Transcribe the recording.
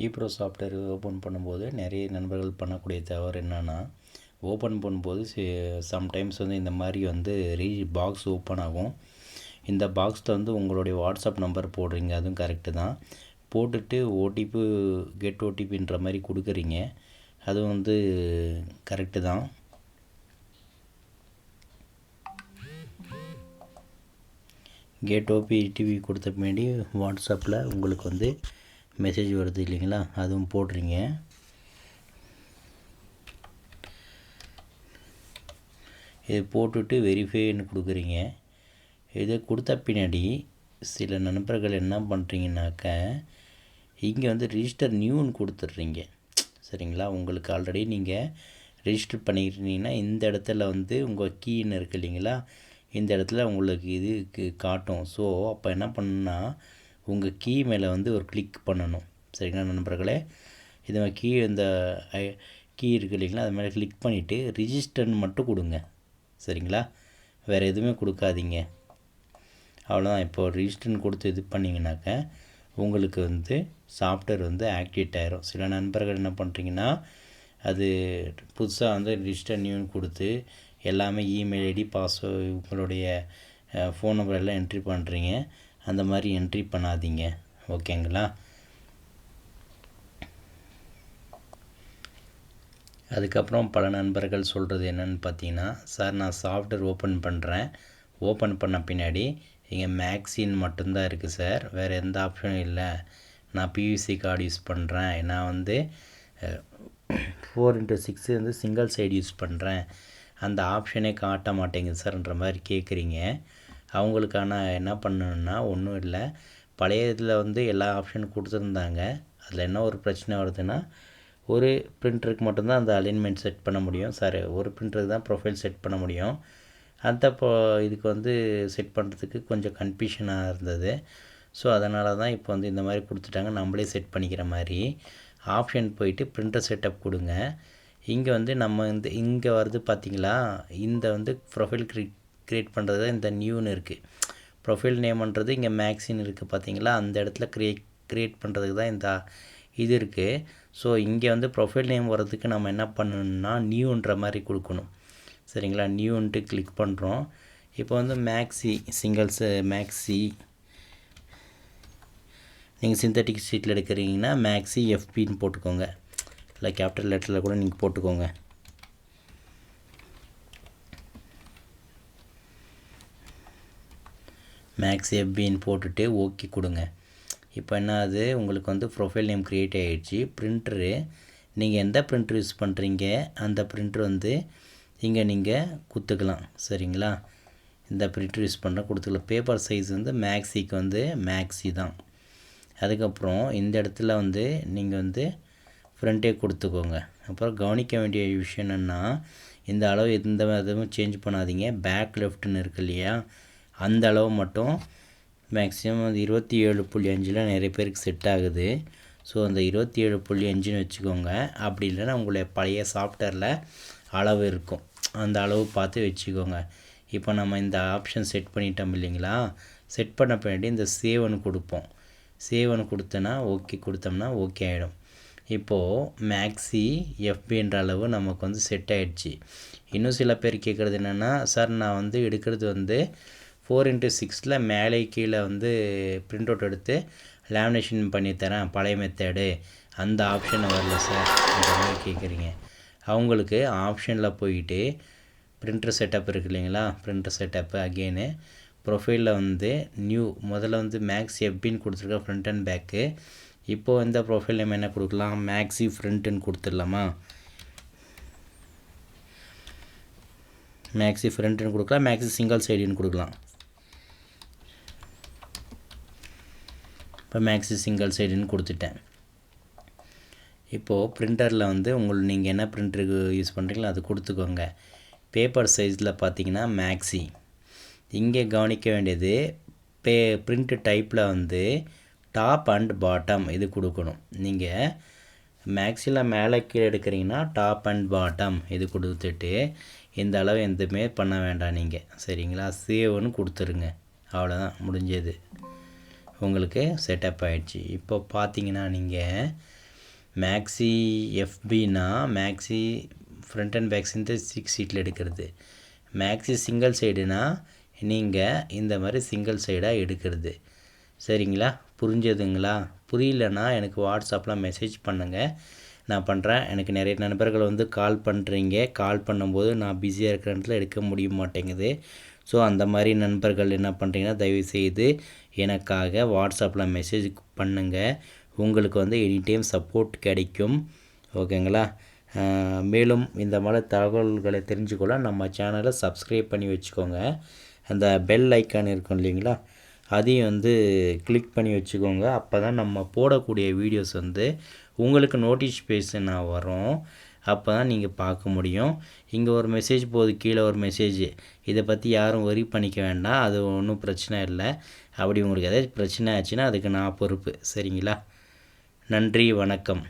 Eyebrow software open பண்ணும்போது நிறைய நண்பர்கள் பண்ணக்கூடிய தவறு என்னென்னா, ஓப்பன் பண்ணும்போது சம்டைம்ஸ் வந்து இந்த மாதிரி வந்து பாக்ஸ் ஓப்பன் ஆகும். இந்த பாக்ஸில் வந்து உங்களுடைய வாட்ஸ்அப் நம்பர் போடுறீங்க, அதுவும் கரெக்டு தான். போட்டுட்டு ஓடிபி கெட் ஓடிபின்ற மாதிரி கொடுக்குறீங்க, அதுவும் வந்து கரெக்டு தான். கெட் ஓடிபி கொடுத்த பின்னாடி வாட்ஸ்அப்பில் உங்களுக்கு வந்து மெசேஜ் வருது இல்லைங்களா, அதுவும் போடுறீங்க. இது போட்டுட்டு வெரிஃபைன்னு கொடுக்குறீங்க. இதை கொடுத்த பின்னாடி சில நண்பர்கள் என்ன பண்ணுறீங்கனாக்க, இங்கே வந்து ரிஜிஸ்டர் நியூன்னு கொடுத்துட்றீங்க. சரிங்களா, உங்களுக்கு ஆல்ரெடி நீங்கள் ரிஜிஸ்டர் பண்ணிக்கிட்டீங்கன்னா இந்த இடத்துல வந்து உங்கள் கீன்னு இருக்குது இல்லைங்களா, இந்த இடத்துல உங்களுக்கு இது காட்டும். ஸோ அப்போ என்ன பண்ணுன்னா, உங்கள் கீ மேலே வந்து ஒரு கிளிக் பண்ணணும். சரிங்களா நண்பர்களே, இது கீ இந்த கீ இருக்குது இல்லைங்களா, அது மேலே கிளிக் பண்ணிவிட்டு ரிஜிஸ்டர்னு மட்டும் கொடுங்க. சரிங்களா, வேறு எதுவுமே கொடுக்காதீங்க. அவ்வளோதான். இப்போது ரிஜிஸ்டர்னு கொடுத்து இது பண்ணிங்கனாக்க உங்களுக்கு வந்து சாஃப்ட்வேர் வந்து ஆக்டிவேட் ஆகிரும். சில நண்பர்கள் என்ன பண்ணுறீங்கன்னா, அது புதுசாக வந்து ரிஜிஸ்டர் நியூன்னு கொடுத்து எல்லாமே இமெயில் ஐடி பாஸ்வேர்டு உங்களுடைய ஃபோன் நம்பர் எல்லாம் என்ட்ரி பண்ணுறீங்க. அந்த மாதிரி என்ட்ரி பண்ணாதீங்க. ஓகேங்களா. அதுக்கப்புறம் பல நண்பர்கள் சொல்கிறது என்னென்னு பார்த்தீங்கன்னா, சார் நான் சாஃப்ட்வேர் ஓப்பன் பண்ணுறேன், ஓப்பன் பண்ண பின்னாடி இங்கே மேக்ஸின் மட்டும்தான் இருக்குது சார், வேறு எந்த ஆப்ஷனும் இல்லை. நான் பிவிசி கார்டு யூஸ் பண்ணுறேன், நான் வந்து 4x6 வந்து சிங்கிள் சைடு யூஸ் பண்ணுறேன், அந்த ஆப்ஷனே காட்ட மாட்டேங்குது சார்ன்ற மாதிரி கேட்குறீங்க. அவங்களுக்கான என்ன பண்ணணுன்னா, ஒன்றும் இல்லை, பழைய இதில் வந்து எல்லா ஆப்ஷனும் கொடுத்துருந்தாங்க. அதில் என்ன ஒரு பிரச்சனை வருதுன்னா, ஒரு பிரிண்டருக்கு மட்டும்தான் அந்த அலைன்மெண்ட் செட் பண்ண முடியும். சார், ஒரு பிரிண்டருக்கு தான் ப்ரொஃபைல் செட் பண்ண முடியும். அந்த இதுக்கு வந்து செட் பண்ணுறதுக்கு கொஞ்சம் கன்ஃபியூஷனாக இருந்தது. ஸோ அதனால தான் இப்போ வந்து இந்த மாதிரி கொடுத்துட்டாங்க, நம்மளே செட் பண்ணிக்கிற மாதிரி. ஆப்ஷன் போயிட்டு பிரிண்டர் செட்டப் கொடுங்க. இங்கே வந்து நம்ம இந்த இங்கே வருது பார்த்திங்களா, இந்த வந்து ப்ரொஃபைல் க்ரியேட் பண்ணுறது இந்த நியூன்னு இருக்குது. ப்ரொஃபைல் நேம்ன்றது இங்கே மேக்ஸின் இருக்குது பார்த்திங்களா, அந்த இடத்துல க்ரியேட் பண்ணுறதுக்கு தான் இந்த இது இருக்குது. ஸோ இங்கே வந்து ப்ரொஃபைல் நேம் வர்றதுக்கு நம்ம என்ன பண்ணணும்னா நியூன்ற மாதிரி கொடுக்கணும். சரிங்களா, நியூன்ட்டு கிளிக் பண்ணுறோம். இப்போ வந்து மேக்ஸி சிங்கிள்ஸு மேக்ஸி, நீங்கள் சிந்தட்டிக் ஷீட்டில் எடுக்கிறீங்கன்னா மேக்ஸி எஃபின்னு போட்டுக்கோங்க, இல்லை கேபிட்டல் லெட்டரில் கூட நீங்கள் போட்டுக்கோங்க. மேக்ஸி எஃபின்னு போட்டுட்டு ஓகே கொடுங்க. இப்போ என்ன ஆகுது, உங்களுக்கு வந்து ப்ரொஃபைல் நேம் க்ரியேட் ஆகிடுச்சு. பிரிண்டரு நீங்கள் எந்த பிரிண்டர் யூஸ் பண்ணுறீங்க அந்த பிரிண்டர் வந்து இங்கே நீங்கள் கொடுத்துக்கலாம். சரிங்களா, இந்த பிரிண்டர் யூஸ் பண்ணால் கொடுத்துக்கலாம். பேப்பர் சைஸ் வந்து மேக்ஸிக்கு வந்து மேக்ஸி தான். அதுக்கப்புறம் இந்த இடத்துல வந்து நீங்கள் வந்து ஃப்ரண்ட்டே கொடுத்துக்கோங்க. அப்புறம் கவனிக்க வேண்டிய விஷயம் என்னென்னா, இந்த அளவு எந்த இதுவும் சேஞ்ச் பண்ணாதீங்க. பேக் லெஃப்ட்னு இருக்கு இல்லையா, அந்த அளவு மட்டும் மேக்ஸிமம் 27.5 நிறைய பேருக்கு செட் ஆகுது. ஸோ அந்த 27.5 வச்சுக்கோங்க. அப்படி இல்லைன்னா உங்களுடைய பழைய சாஃப்ட்வேரில் அளவு இருக்கும், அந்த அளவு பார்த்து வச்சுக்கோங்க. இப்போ நம்ம இந்த ஆப்ஷன் செட் பண்ணிட்டோம் இல்லைங்களா, செட் பண்ண பின்னாடி இந்த சேவன் கொடுப்போம். சேவன் கொடுத்தோன்னா ஓகே கொடுத்தோம்னா ஓகே ஆகிடும். இப்போது மேக்ஸி எஃபின்ற அளவு நமக்கு வந்து செட் ஆகிடுச்சு. இன்னும் சில பேர் கேட்குறது என்னென்னா, சார் நான் வந்து எடுக்கிறது வந்து 4x6 மேலே கீழே வந்து பிரிண்ட் அவுட் எடுத்து லேமினேஷன் பண்ணித்தரேன் பழைய மெத்தடு, அந்த ஆப்ஷன் வரல சார் அந்த மாதிரி கேட்குறீங்க. அவங்களுக்கு ஆப்ஷனில் போயிட்டு பிரிண்டர் செட்டப் இருக்குது இல்லைங்களா, பிரிண்டர் செட்டப்பு அகெயினு ப்ரொஃபைலில் வந்து நியூ முதல்ல வந்து மேக்ஸ் எஃபின்னு கொடுத்துருக்க ஃப்ரண்ட் அண்ட் பேக்கு. இப்போது இந்த ப்ரொஃபைல் நம்ம என்ன கொடுக்கலாம், மேக்ஸி ஃப்ரண்ட்டுன்னு கொடுத்துடலாமா, மேக்ஸி ஃப்ரண்ட்டுன்னு கொடுக்கலாம், மேக்ஸி சிங்கிள் சைடுன்னு கொடுக்கலாம். இப்போ மேக்ஸி சிங்கிள் சைடுன்னு கொடுத்துட்டேன். இப்போது பிரிண்டரில் வந்து நீங்கள் என்ன பிரிண்டருக்கு யூஸ் பண்ணுறீங்களோ அது கொடுத்துக்கோங்க. பேப்பர் சைஸில் பார்த்தீங்கன்னா மேக்ஸி. இங்கே கவனிக்க வேண்டியது பிரிண்ட் டைப்பில் வந்து டாப் அண்ட் பாட்டம் இது கொடுக்கணும். நீங்கள் மேக்ஸில் மேலே கீழே எடுக்கிறீங்கன்னா டாப் அண்ட் பாட்டம் இது கொடுத்துட்டு இந்த அளவு எதுவுமே பண்ண வேண்டாம் நீங்கள். சரிங்களா, சேவ்னு கொடுத்துருங்க. அவ்வளோதான், முடிஞ்சது, உங்களுக்கு செட்டப் ஆகிடுச்சு. இப்போ பார்த்தீங்கன்னா நீங்கள் மேக்ஸி எஃபினா மேக்ஸி ஃப்ரண்ட் அண்ட் பேக் சேர்ந்து 6 ஷீட்டில் எடுக்கிறது. மேக்ஸி சிங்கிள் சைடுனா நீங்கள் இந்த மாதிரி சிங்கிள் சைடாக எடுக்கிறது. சரிங்களா? புரிஞ்சதுங்களா? புரியலன்னா எனக்கு வாட்ஸ்அப்பில் மெசேஜ் பண்ணுங்கள், நான் பண்ணுறேன். எனக்கு நிறைய நண்பர்கள் வந்து கால் பண்ணுறீங்க, கால் பண்ணும்போது நான் பிஸியாக இருக்கிற இடத்துல எடுக்க முடிய மாட்டேங்குது. ஸோ அந்த மாதிரி நண்பர்கள் என்ன பண்ணுறீங்கன்னா தயவுசெய்து எனக்காக வாட்ஸ்அப்பில் மெசேஜ் பண்ணுங்கள். உங்களுக்கு வந்து எனி டைம் சப்போர்ட் கிடைக்கும். ஓகேங்களா? மேலும் இந்த மாதிரி தகவல்களை தெரிஞ்சுக்கொள்ள நம்ம சேனலை சப்ஸ்கிரைப் பண்ணி வச்சுக்கோங்க. அந்த பெல் ஐக்கான் இருக்கும் இல்லைங்களா, அதையும் வந்து கிளிக் பண்ணி வச்சுக்கோங்க. அப்போ தான் நம்ம போடக்கூடிய வீடியோஸ் வந்து உங்களுக்கு நோட்டிஃபிகேஷனாக வரும். அப்போ தான் நீங்கள் பார்க்க முடியும். இங்கே ஒரு மெசேஜ் போகுது, கீழே ஒரு மெசேஜ். இதை பற்றி யாரும் ஒரி பண்ணிக்க வேண்டாம், அது ஒன்றும் பிரச்சனை இல்லை. அப்படி உங்களுக்கு ஏதாச்சும் பிரச்சனை ஆச்சுன்னா அதுக்கு நான் பொறுப்பு. சரிங்களா? நன்றி, வணக்கம்.